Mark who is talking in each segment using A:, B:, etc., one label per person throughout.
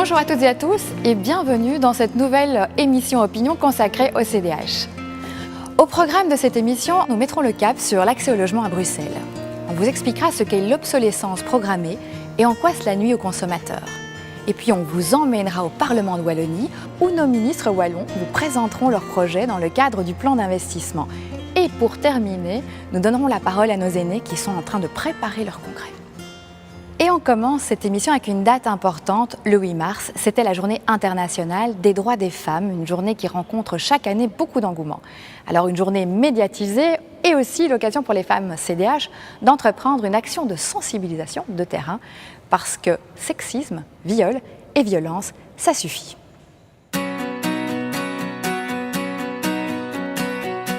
A: Bonjour à toutes et à tous et bienvenue dans cette nouvelle émission Opinion consacrée au CDH. Au programme de cette émission, nous mettrons le cap sur l'accès au logement à Bruxelles. On vous expliquera ce qu'est l'obsolescence programmée et en quoi cela nuit aux consommateurs. Et puis on vous emmènera au Parlement de Wallonie où nos ministres wallons vous présenteront leurs projets dans le cadre du plan d'investissement. Et pour terminer, nous donnerons la parole à nos aînés qui sont en train de préparer leur congrès. Et on commence cette émission avec une date importante, le 8 mars. C'était la journée internationale des droits des femmes, une journée qui rencontre chaque année beaucoup d'engouement. Alors une journée médiatisée et aussi l'occasion pour les femmes CDH d'entreprendre une action de sensibilisation de terrain parce que sexisme, viol et violence, ça suffit.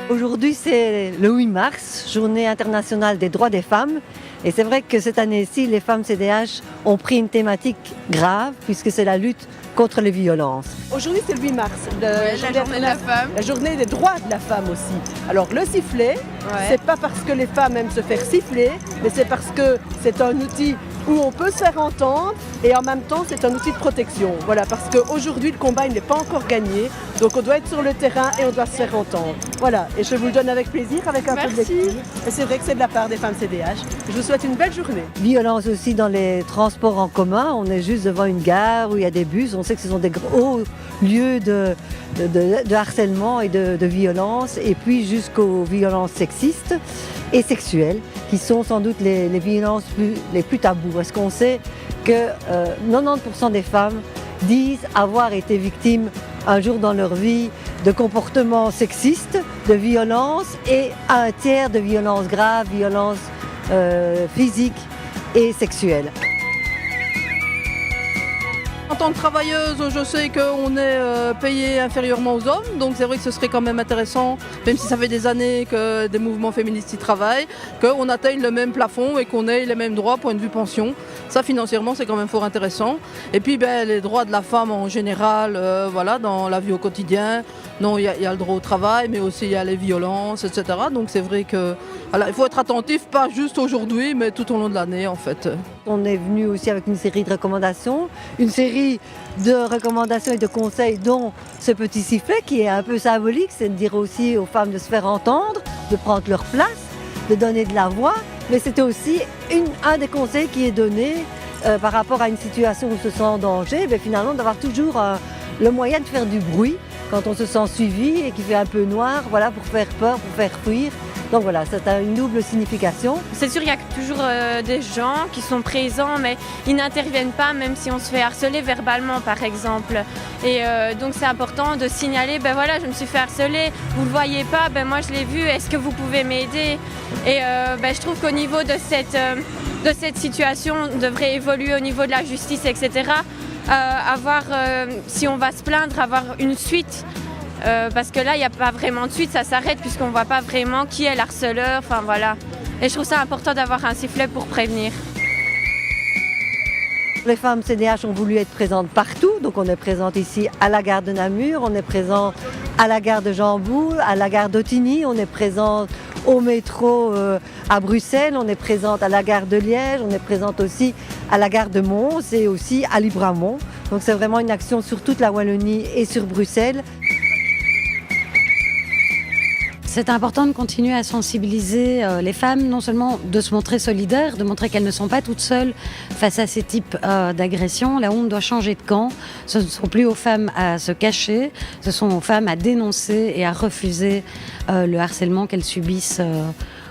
B: Aujourd'hui, c'est le 8 mars, journée internationale des droits des femmes. Et c'est vrai que cette année-ci, les femmes CDH ont pris une thématique grave puisque c'est la lutte contre les violences.
C: Aujourd'hui, c'est le 8 mars,
D: la journée de la femme.
C: La journée des droits de la femme aussi. Alors le sifflet, c'est pas parce que les femmes aiment se faire siffler, mais c'est parce que c'est un outil où on peut se faire entendre et en même temps c'est un outil de protection. Voilà, parce qu'aujourd'hui le combat il n'est pas encore gagné, donc on doit être sur le terrain et on doit se faire entendre. Voilà, et je vous le donne avec plaisir, avec un peu de lecture. Et c'est vrai que c'est de la part des femmes CDH. Je vous souhaite une belle journée.
B: Violence aussi dans les transports en commun, on est juste devant une gare où il y a des bus, on sait que ce sont des gros lieux de harcèlement et de violence, et puis jusqu'aux violences sexistes et sexuelles, qui sont sans doute les violences les plus tabous. Parce qu'on sait que 90% des femmes disent avoir été victimes un jour dans leur vie de comportements sexistes, de violences, et un tiers de violences graves, violences physiques et sexuelles.
D: En tant que travailleuse, je sais qu'on est payé inférieurement aux hommes, donc c'est vrai que ce serait quand même intéressant, même si ça fait des années que des mouvements féministes y travaillent, qu'on atteigne le même plafond et qu'on ait les mêmes droits point de vue pension. Ça, financièrement, c'est quand même fort intéressant. Et puis, les droits de la femme en général, voilà, dans la vie au quotidien. Non, il y a le droit au travail, mais aussi il y a les violences, etc. Donc c'est vrai que voilà, il faut être attentif, pas juste aujourd'hui, mais tout au long de l'année, en fait.
B: On est venu aussi avec une série de recommandations, et de conseils, dont ce petit sifflet qui est un peu symbolique, c'est de dire aussi aux femmes de se faire entendre, de prendre leur place, de donner de la voix. Mais c'était aussi un des conseils qui est donné par rapport à une situation où on se sent en danger, finalement d'avoir toujours le moyen de faire du bruit quand on se sent suivi et qu'il fait un peu noir, voilà, pour faire peur, pour faire fuir. Donc voilà, ça a une double signification.
E: C'est sûr, il y a toujours des gens qui sont présents, mais ils n'interviennent pas, même si on se fait harceler verbalement, par exemple. Et donc c'est important de signaler, voilà, je me suis fait harceler, vous ne le voyez pas, moi je l'ai vu, est-ce que vous pouvez m'aider? Et je trouve qu'au niveau de cette situation, on devrait évoluer au niveau de la justice, etc. Si on va se plaindre, avoir une suite. Parce que là, il n'y a pas vraiment de suite, ça s'arrête puisqu'on ne voit pas vraiment qui est l'harceleur, enfin voilà. Et je trouve ça important d'avoir un sifflet pour prévenir.
B: Les femmes CDH ont voulu être présentes partout, donc on est présente ici à la gare de Namur, on est présent à la gare de Jamboul, à la gare d'Ottigny, on est présente au métro à Bruxelles, on est présente à la gare de Liège, on est présente aussi à la gare de Mons et aussi à Libramont. Donc c'est vraiment une action sur toute la Wallonie et sur Bruxelles.
F: C'est important de continuer à sensibiliser les femmes, non seulement de se montrer solidaires, de montrer qu'elles ne sont pas toutes seules face à ces types d'agressions. La honte doit changer de camp. Ce ne sont plus aux femmes à se cacher, ce sont aux femmes à dénoncer et à refuser le harcèlement qu'elles subissent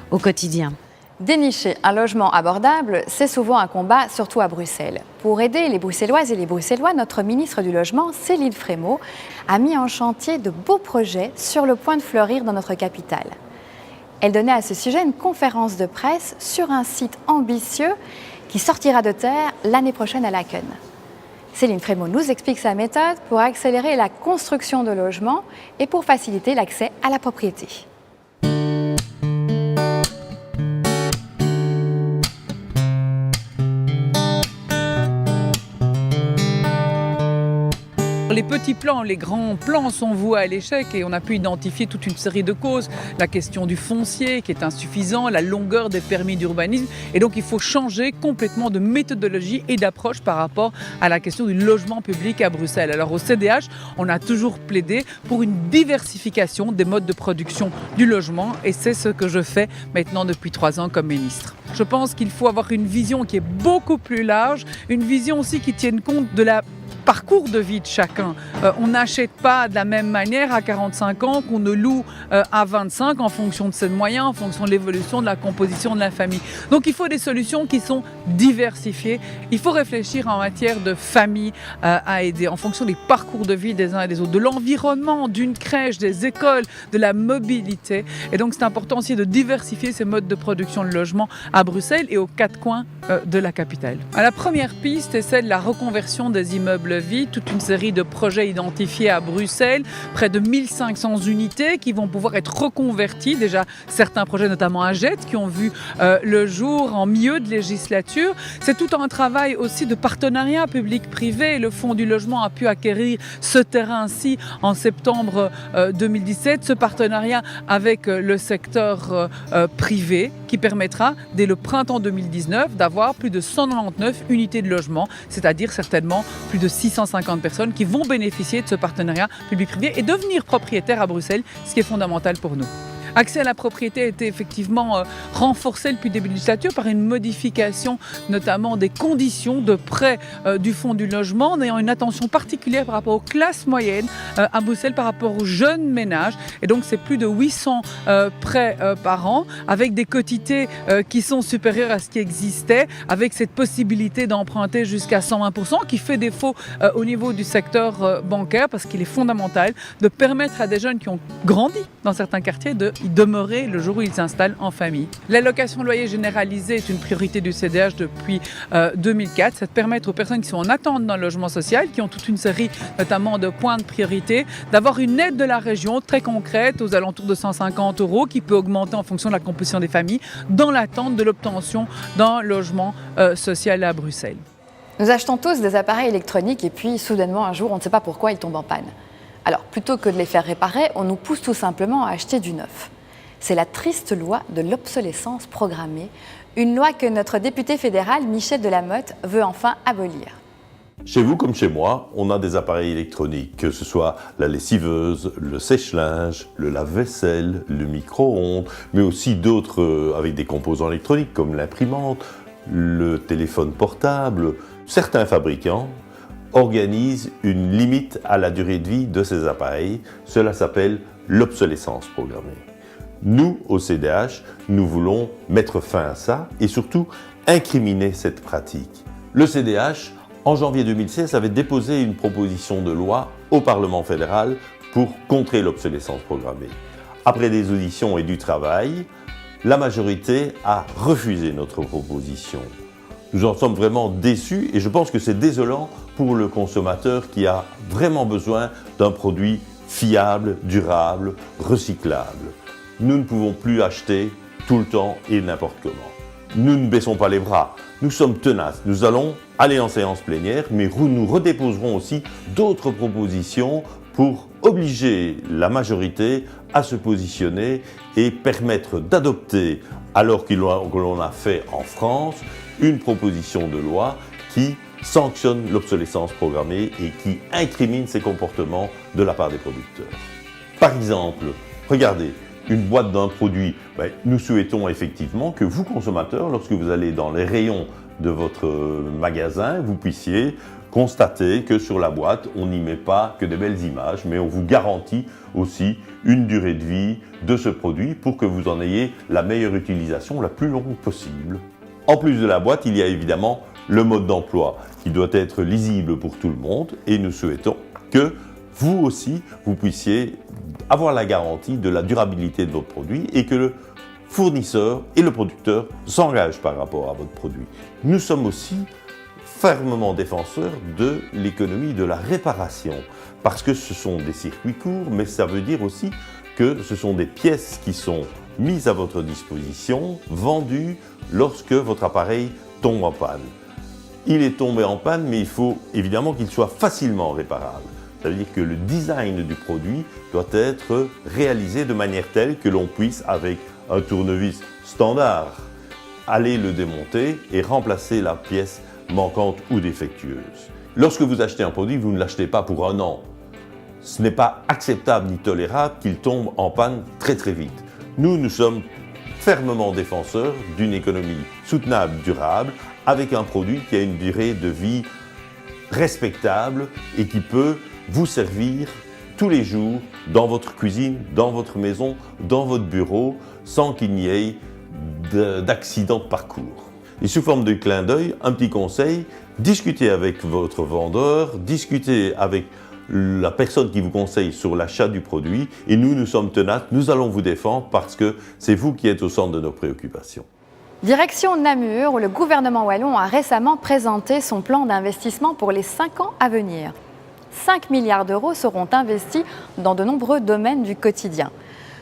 F: au quotidien.
A: Dénicher un logement abordable, c'est souvent un combat, surtout à Bruxelles. Pour aider les Bruxelloises et les Bruxellois, notre ministre du Logement, Céline Frémaux, a mis en chantier de beaux projets sur le point de fleurir dans notre capitale. Elle donnait à ce sujet une conférence de presse sur un site ambitieux qui sortira de terre l'année prochaine à Laken. Céline Frémaux nous explique sa méthode pour accélérer la construction de logements et pour faciliter l'accès à la propriété.
G: Les petits petits plans, les grands plans sont voués à l'échec et on a pu identifier toute une série de causes. La question du foncier qui est insuffisant, la longueur des permis d'urbanisme. Et donc il faut changer complètement de méthodologie et d'approche par rapport à la question du logement public à Bruxelles. Alors au CDH, on a toujours plaidé pour une diversification des modes de production du logement et c'est ce que je fais maintenant depuis 3 ans comme ministre. Je pense qu'il faut avoir une vision qui est beaucoup plus large, une vision aussi qui tienne compte de la parcours de vie de chacun. On n'achète pas de la même manière à 45 ans qu'on ne loue à 25 en fonction de ses moyens, en fonction de l'évolution de la composition de la famille. Donc il faut des solutions qui sont diversifiées. Il faut réfléchir en matière de famille à aider en fonction des parcours de vie des uns et des autres, de l'environnement, d'une crèche, des écoles, de la mobilité. Et donc c'est important aussi de diversifier ces modes de production de logement à Bruxelles et aux 4 coins de la capitale. La première piste est celle de la reconversion des immeubles vie, toute une série de projets identifiés à Bruxelles, près de 1500 unités qui vont pouvoir être reconverties. Déjà, certains projets, notamment à Jette, qui ont vu le jour en milieu de législature. C'est tout un travail aussi de partenariat public-privé. Le Fonds du logement a pu acquérir ce terrain-ci en septembre 2017. Ce partenariat avec le secteur privé qui permettra, dès le printemps 2019, d'avoir plus de 199 unités de logement, c'est-à-dire certainement plus de 650 personnes qui vont bénéficier de ce partenariat public-privé et devenir propriétaires à Bruxelles, ce qui est fondamental pour nous. Accès à la propriété a été effectivement renforcé depuis le début de la législature par une modification notamment des conditions de prêt du Fonds du logement, en ayant une attention particulière par rapport aux classes moyennes à Bruxelles, par rapport aux jeunes ménages. Et donc c'est plus de 800 prêts par an, avec des quotités qui sont supérieures à ce qui existait, avec cette possibilité d'emprunter jusqu'à 120%, qui fait défaut au niveau du secteur bancaire, parce qu'il est fondamental de permettre à des jeunes qui ont grandi dans certains quartiers de y demeurer le jour où ils s'installent en famille. L'allocation loyer généralisée est une priorité du CDH depuis 2004. C'est de permettre aux personnes qui sont en attente d'un logement social, qui ont toute une série notamment de points de priorité, d'avoir une aide de la région très concrète aux alentours de 150 € qui peut augmenter en fonction de la composition des familles dans l'attente de l'obtention d'un logement social à Bruxelles.
A: Nous achetons tous des appareils électroniques et puis soudainement un jour on ne sait pas pourquoi ils tombent en panne. Alors plutôt que de les faire réparer, on nous pousse tout simplement à acheter du neuf. C'est la triste loi de l'obsolescence programmée, une loi que notre député fédéral Michel Delamotte veut enfin abolir.
H: Chez vous comme chez moi, on a des appareils électroniques, que ce soit la lessiveuse, le sèche-linge, le lave-vaisselle, le micro-ondes, mais aussi d'autres avec des composants électroniques comme l'imprimante, le téléphone portable. Certains fabricants organisent une limite à la durée de vie de ces appareils. Cela s'appelle l'obsolescence programmée. Nous, au CDH, nous voulons mettre fin à ça et surtout incriminer cette pratique. Le CDH, en janvier 2016, avait déposé une proposition de loi au Parlement fédéral pour contrer l'obsolescence programmée. Après des auditions et du travail, la majorité a refusé notre proposition. Nous en sommes vraiment déçus et je pense que c'est désolant pour le consommateur qui a vraiment besoin d'un produit fiable, durable, recyclable. Nous ne pouvons plus acheter tout le temps et n'importe comment. Nous ne baissons pas les bras, nous sommes tenaces. Nous allons aller en séance plénière, mais nous redéposerons aussi d'autres propositions pour obliger la majorité à se positionner et permettre d'adopter, alors que l'on a fait en France, une proposition de loi qui sanctionne l'obsolescence programmée et qui incrimine ces comportements de la part des producteurs. Par exemple, regardez, une boîte d'un produit, nous souhaitons effectivement que vous, consommateurs, lorsque vous allez dans les rayons de votre magasin, vous puissiez constater que sur la boîte, on n'y met pas que des belles images, mais on vous garantit aussi une durée de vie de ce produit pour que vous en ayez la meilleure utilisation la plus longue possible. En plus de la boîte, il y a évidemment le mode d'emploi qui doit être lisible pour tout le monde et nous souhaitons que vous aussi, vous puissiez avoir la garantie de la durabilité de votre produit et que le fournisseur et le producteur s'engagent par rapport à votre produit. Nous sommes aussi fermement défenseurs de l'économie de la réparation parce que ce sont des circuits courts, mais ça veut dire aussi que ce sont des pièces qui sont mises à votre disposition, vendues lorsque votre appareil tombe en panne. Il est tombé en panne, mais il faut évidemment qu'il soit facilement réparable. Ça veut dire que le design du produit doit être réalisé de manière telle que l'on puisse, avec un tournevis standard, aller le démonter et remplacer la pièce manquante ou défectueuse. Lorsque vous achetez un produit, vous ne l'achetez pas pour 1 an. Ce n'est pas acceptable ni tolérable qu'il tombe en panne très très vite. Nous sommes fermement défenseurs d'une économie soutenable, durable, avec un produit qui a une durée de vie respectable et qui peut vous servir tous les jours dans votre cuisine, dans votre maison, dans votre bureau, sans qu'il n'y ait d'accident de parcours. Et sous forme de clin d'œil, un petit conseil, discutez avec votre vendeur, discutez avec la personne qui vous conseille sur l'achat du produit et nous sommes tenaces, nous allons vous défendre parce que c'est vous qui êtes au centre de nos préoccupations.
A: Direction Namur, où le gouvernement wallon a récemment présenté son plan d'investissement pour les 5 ans à venir. 5 milliards d'euros seront investis dans de nombreux domaines du quotidien.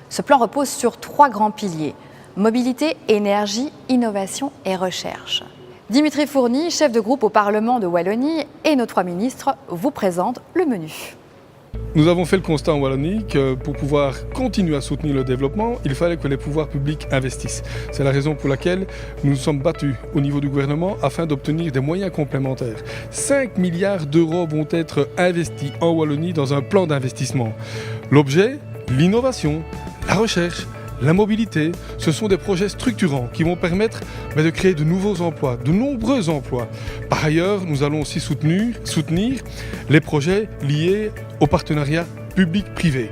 A: Ce plan repose sur 3 grands piliers: mobilité, énergie, innovation et recherche. Dimitri Fourny, chef de groupe au Parlement de Wallonie, et nos 3 ministres vous présentent le menu.
I: Nous avons fait le constat en Wallonie que pour pouvoir continuer à soutenir le développement, il fallait que les pouvoirs publics investissent. C'est la raison pour laquelle nous nous sommes battus au niveau du gouvernement afin d'obtenir des moyens complémentaires. 5 milliards d'euros vont être investis en Wallonie dans un plan d'investissement. L'objet, l'innovation, la recherche, la mobilité, ce sont des projets structurants qui vont permettre de créer de nouveaux emplois, de nombreux emplois. Par ailleurs, nous allons aussi soutenir les projets liés au partenariat public-privé.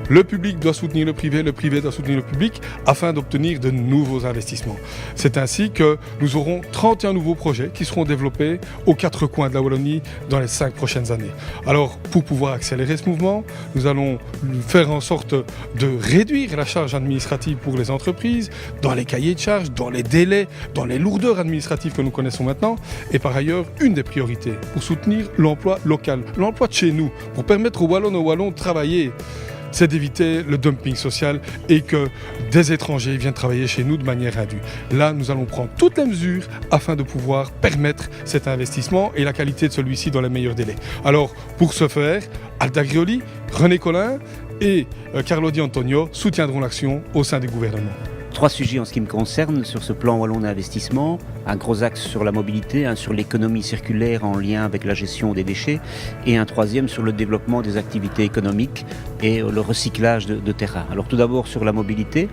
I: Le public doit soutenir le privé doit soutenir le public afin d'obtenir de nouveaux investissements. C'est ainsi que nous aurons 31 nouveaux projets qui seront développés aux 4 coins de la Wallonie dans les 5 prochaines années. Alors, pour pouvoir accélérer ce mouvement, nous allons faire en sorte de réduire la charge administrative pour les entreprises, dans les cahiers de charges, dans les délais, dans les lourdeurs administratives que nous connaissons maintenant. Et par ailleurs, une des priorités pour soutenir l'emploi local, l'emploi de chez nous, pour permettre aux Wallons de travailler, c'est d'éviter le dumping social et que des étrangers viennent travailler chez nous de manière indue. Là, nous allons prendre toutes les mesures afin de pouvoir permettre cet investissement et la qualité de celui-ci dans les meilleurs délais. Alors, pour ce faire, Alda Grioli, René Collin et Carlo Di Antonio soutiendront l'action au sein du gouvernement.
J: 3 sujets en ce qui me concerne sur ce plan wallon d'investissement. Un gros axe sur la mobilité, un sur l'économie circulaire en lien avec la gestion des déchets et un 3e sur le développement des activités économiques et le recyclage de terrain. Alors tout d'abord sur la mobilité,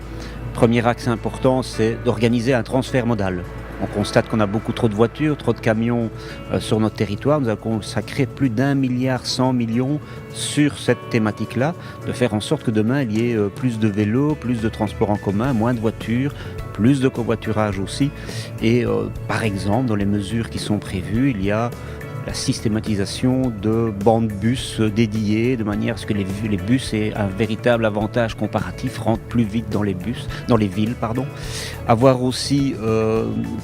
J: premier axe important, c'est d'organiser un transfert modal. On constate qu'on a beaucoup trop de voitures, trop de camions sur notre territoire. Nous avons consacré plus d'1,1 milliard sur cette thématique-là, de faire en sorte que demain il y ait plus de vélos, plus de transports en commun, moins de voitures, plus de covoiturage aussi. Et par exemple, dans les mesures qui sont prévues, il y a la systématisation de bandes bus dédiées, de manière à ce que les bus aient un véritable avantage comparatif, rentrent plus vite dans les villes. Avoir aussi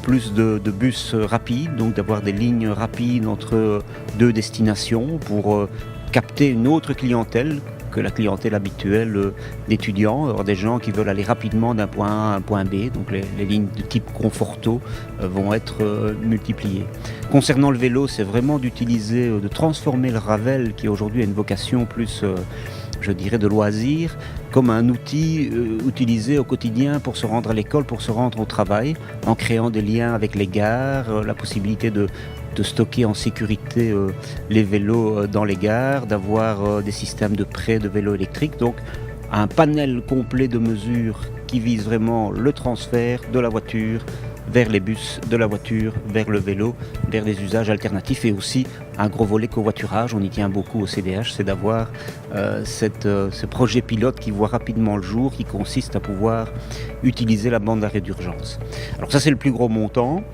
J: plus de bus rapides, donc d'avoir des lignes rapides entre 2 destinations pour capter une autre clientèle que la clientèle habituelle d'étudiants, alors des gens qui veulent aller rapidement d'un point A à un point B, donc les lignes de type Conforto vont être multipliées. Concernant le vélo, c'est vraiment de transformer le Ravel, qui aujourd'hui a une vocation plus, je dirais, de loisir, comme un outil utilisé au quotidien pour se rendre à l'école, pour se rendre au travail, en créant des liens avec les gares, la possibilité de stocker en sécurité les vélos dans les gares, d'avoir des systèmes de prêt de vélos électriques. Donc un panel complet de mesures qui vise vraiment le transfert de la voiture vers les bus, de la voiture vers le vélo, vers des usages alternatifs et aussi un gros volet covoiturage. On y tient beaucoup au CDH, c'est d'avoir ce projet pilote qui voit rapidement le jour, qui consiste à pouvoir utiliser la bande d'arrêt d'urgence. Alors ça, c'est le plus gros montant.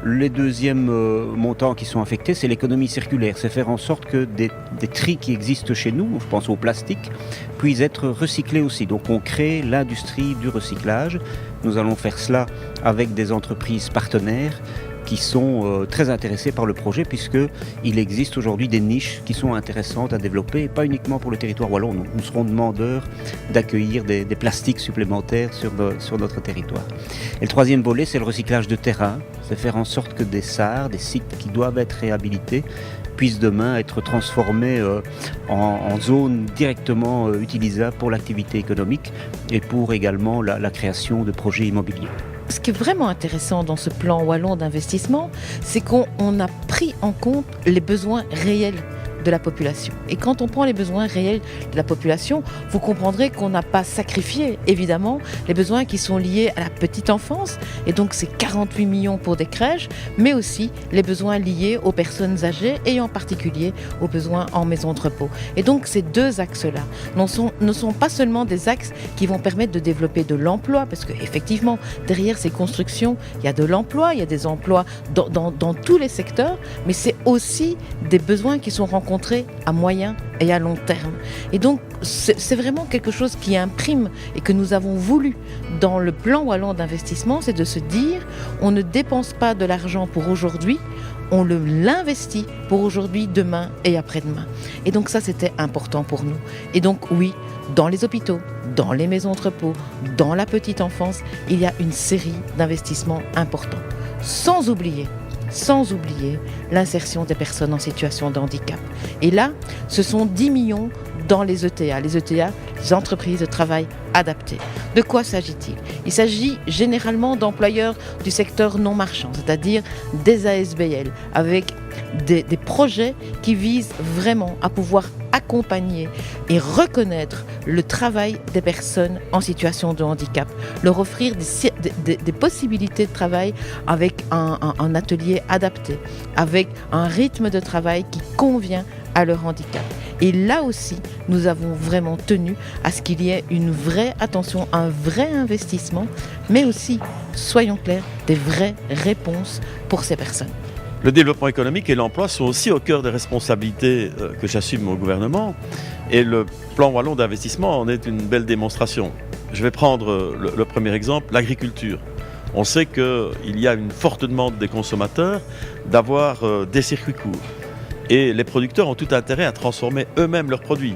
J: Les deuxièmes montants qui sont affectés, c'est l'économie circulaire. C'est faire en sorte que des tris qui existent chez nous, je pense au plastique, puissent être recyclés aussi. Donc on crée l'industrie du recyclage. Nous allons faire cela avec des entreprises partenaires qui sont très intéressés par le projet, puisqu'il existe aujourd'hui des niches qui sont intéressantes à développer, et pas uniquement pour le territoire wallon. Nous serons demandeurs d'accueillir des plastiques supplémentaires sur notre territoire. Et le troisième volet, c'est le recyclage de terrain. C'est faire en sorte que des SAR, des sites qui doivent être réhabilités, puissent demain être transformés en zones directement utilisables pour l'activité économique et pour également la création de projets immobiliers.
K: Ce qui est vraiment intéressant dans ce plan wallon d'investissement, c'est qu'on a pris en compte les besoins réels de la population. Et quand on prend les besoins réels de la population, vous comprendrez qu'on n'a pas sacrifié, évidemment, les besoins qui sont liés à la petite enfance, et donc c'est 48 millions pour des crèches, mais aussi les besoins liés aux personnes âgées et en particulier aux besoins en maison de repos. Et donc ces deux axes-là ne sont pas seulement des axes qui vont permettre de développer de l'emploi, parce qu'effectivement, derrière ces constructions, il y a de l'emploi, il y a des emplois dans tous les secteurs, mais c'est aussi des besoins qui sont rencontrés à moyen et à long terme. Et donc, c'est vraiment quelque chose qui imprime et que nous avons voulu dans le plan wallon d'investissement, c'est de se dire, on ne dépense pas de l'argent pour aujourd'hui, on l'investit pour aujourd'hui, demain et après-demain. Et donc ça, c'était important pour nous. Et donc oui, dans les hôpitaux, dans les maisons de repos, dans la petite enfance, il y a une série d'investissements importants. Sans oublier l'insertion des personnes en situation de handicap. Et là, ce sont 10 millions dans les ETA. Les ETA, les entreprises de travail adaptées. De quoi s'agit-il ? Il s'agit généralement d'employeurs du secteur non marchand, c'est-à-dire des ASBL, avec des projets qui visent vraiment à pouvoir accompagner et reconnaître le travail des personnes en situation de handicap, leur offrir des possibilités de travail avec un atelier adapté, avec un rythme de travail qui convient à leur handicap. Et là aussi, nous avons vraiment tenu à ce qu'il y ait une vraie attention, un vrai investissement, mais aussi, soyons clairs, des vraies réponses pour ces personnes.
L: Le développement économique et l'emploi sont aussi au cœur des responsabilités que j'assume au gouvernement. Et le plan wallon d'investissement en est une belle démonstration. Je vais prendre le premier exemple, l'agriculture. On sait qu'il y a une forte demande des consommateurs d'avoir des circuits courts. Et les producteurs ont tout intérêt à transformer eux-mêmes leurs produits,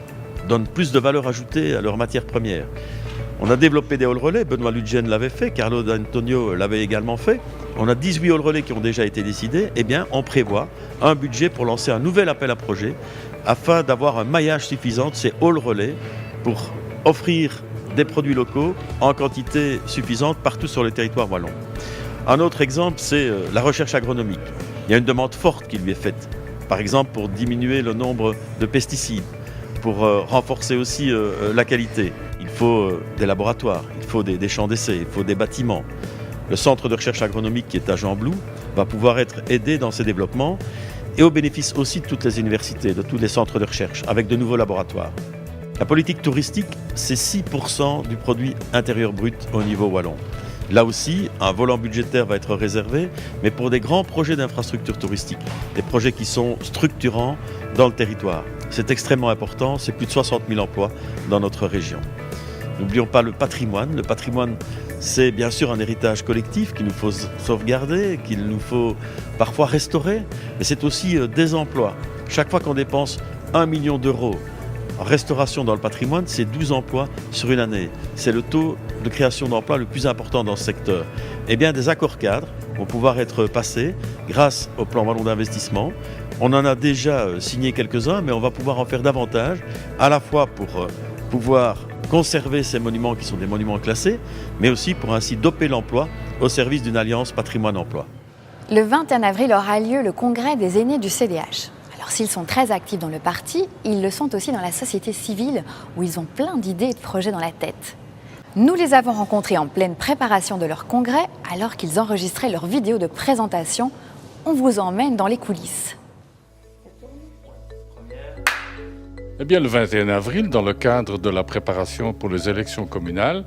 L: donnent plus de valeur ajoutée à leurs matières premières. On a développé des hall relais, Benoît Ludgen l'avait fait, Carlo D'Antonio l'avait également fait. On a 18 hall relais qui ont déjà été décidés. Eh bien, on prévoit un budget pour lancer un nouvel appel à projet afin d'avoir un maillage suffisant de ces hall relais pour offrir des produits locaux en quantité suffisante partout sur le territoire wallon. Un autre exemple, c'est la recherche agronomique. Il y a une demande forte qui lui est faite. Par exemple, pour diminuer le nombre de pesticides, pour renforcer aussi la qualité. Il faut des laboratoires, il faut des champs d'essai, il faut des bâtiments. Le centre de recherche agronomique qui est à Jean-Blou va pouvoir être aidé dans ses développements et au bénéfice aussi de toutes les universités, de tous les centres de recherche, avec de nouveaux laboratoires. La politique touristique, c'est 6% du produit intérieur brut au niveau wallon. Là aussi, un volant budgétaire va être réservé, mais pour des grands projets d'infrastructures touristiques, des projets qui sont structurants dans le territoire. C'est extrêmement important, c'est plus de 60 000 emplois dans notre région. N'oublions pas le patrimoine. Le patrimoine, c'est bien sûr un héritage collectif qu'il nous faut sauvegarder, qu'il nous faut parfois restaurer, mais c'est aussi des emplois. Chaque fois qu'on dépense 1 million d'euros en restauration dans le patrimoine, c'est 12 emplois sur une année. C'est le taux de création d'emplois le plus important dans ce secteur. Eh bien, des accords cadres vont pouvoir être passés grâce au plan wallon d'investissement. On en a déjà signé quelques-uns, mais on va pouvoir en faire davantage, à la fois pour pouvoir conserver ces monuments qui sont des monuments classés, mais aussi pour ainsi doper l'emploi au service d'une alliance patrimoine-emploi.
A: Le 21 avril aura lieu le congrès des aînés du CDH. Alors s'ils sont très actifs dans le parti, ils le sont aussi dans la société civile, où ils ont plein d'idées et de projets dans la tête. Nous les avons rencontrés en pleine préparation de leur congrès, alors qu'ils enregistraient leur vidéo de présentation. On vous emmène dans les coulisses.
M: Eh bien, le 21 avril, dans le cadre de la préparation pour les élections communales,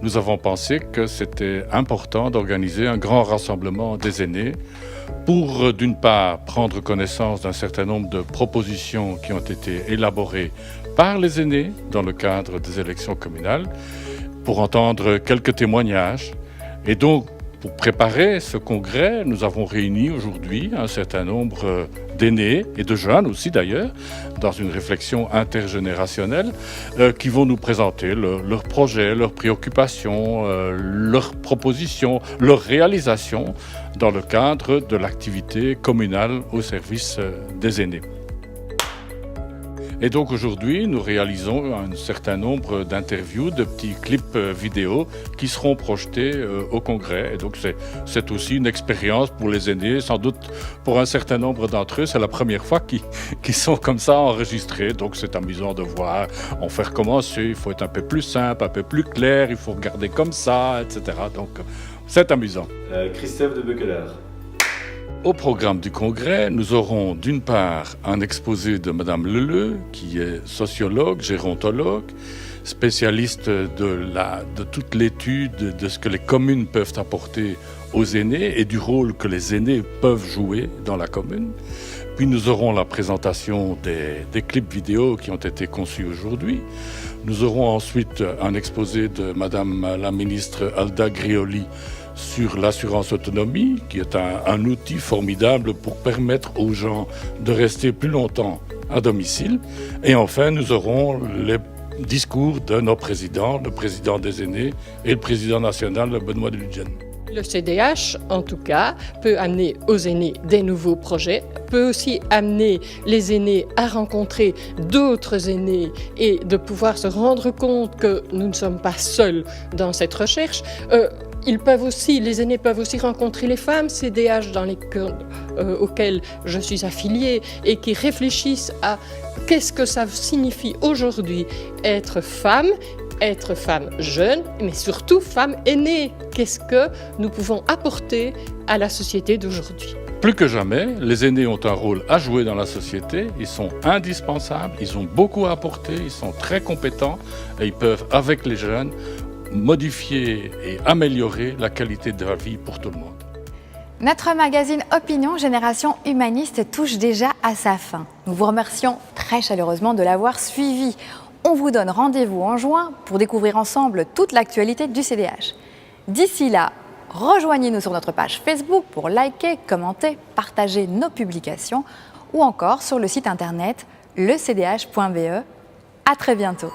M: nous avons pensé que c'était important d'organiser un grand rassemblement des aînés pour, d'une part, prendre connaissance d'un certain nombre de propositions qui ont été élaborées par les aînés dans le cadre des élections communales, pour entendre quelques témoignages et donc Pour préparer ce congrès, nous avons réuni aujourd'hui un certain nombre d'aînés et de jeunes aussi d'ailleurs, dans une réflexion intergénérationnelle, qui vont nous présenter leurs projets, leurs préoccupations, leurs propositions, leurs réalisations dans le cadre de l'activité communale au service des aînés. Et donc aujourd'hui, nous réalisons un certain nombre d'interviews, de petits clips vidéo qui seront projetés au congrès. Et donc c'est aussi une expérience pour les aînés. Sans doute pour un certain nombre d'entre eux, c'est la première fois qu'ils sont comme ça enregistrés. Donc c'est amusant de voir. On fait recommencer, il faut être un peu plus simple, un peu plus clair, il faut regarder comme ça, etc. Donc c'est amusant.
N: Christophe de Beukeler.
M: Au programme du congrès, nous aurons d'une part un exposé de Madame Leleu, qui est sociologue, gérontologue, spécialiste de toute l'étude de ce que les communes peuvent apporter aux aînés et du rôle que les aînés peuvent jouer dans la commune. Puis nous aurons la présentation des clips vidéo qui ont été conçus aujourd'hui. Nous aurons ensuite un exposé de Madame la ministre Alda Grioli sur l'assurance autonomie, qui est un outil formidable pour permettre aux gens de rester plus longtemps à domicile. Et enfin, nous aurons les discours de nos présidents, le président des aînés et le président national, Benoît de Ludgen.
O: Le CDH, en tout cas, peut amener aux aînés des nouveaux projets, peut aussi amener les aînés à rencontrer d'autres aînés et de pouvoir se rendre compte que nous ne sommes pas seuls dans cette recherche. Les aînés peuvent aussi rencontrer les femmes CDH auxquelles je suis affiliée et qui réfléchissent à qu'est-ce que ça signifie aujourd'hui être femme jeune, mais surtout femme aînée. Qu'est-ce que nous pouvons apporter à la société d'aujourd'hui ?
M: Plus que jamais, les aînés ont un rôle à jouer dans la société, ils sont indispensables, ils ont beaucoup à apporter, ils sont très compétents et ils peuvent, avec les jeunes, modifier et améliorer la qualité de la vie pour tout le monde.
A: Notre magazine Opinion Génération Humaniste touche déjà à sa fin. Nous vous remercions très chaleureusement de l'avoir suivi. On vous donne rendez-vous en juin pour découvrir ensemble toute l'actualité du CDH. D'ici là, rejoignez-nous sur notre page Facebook pour liker, commenter, partager nos publications ou encore sur le site internet lecdh.be. À très bientôt.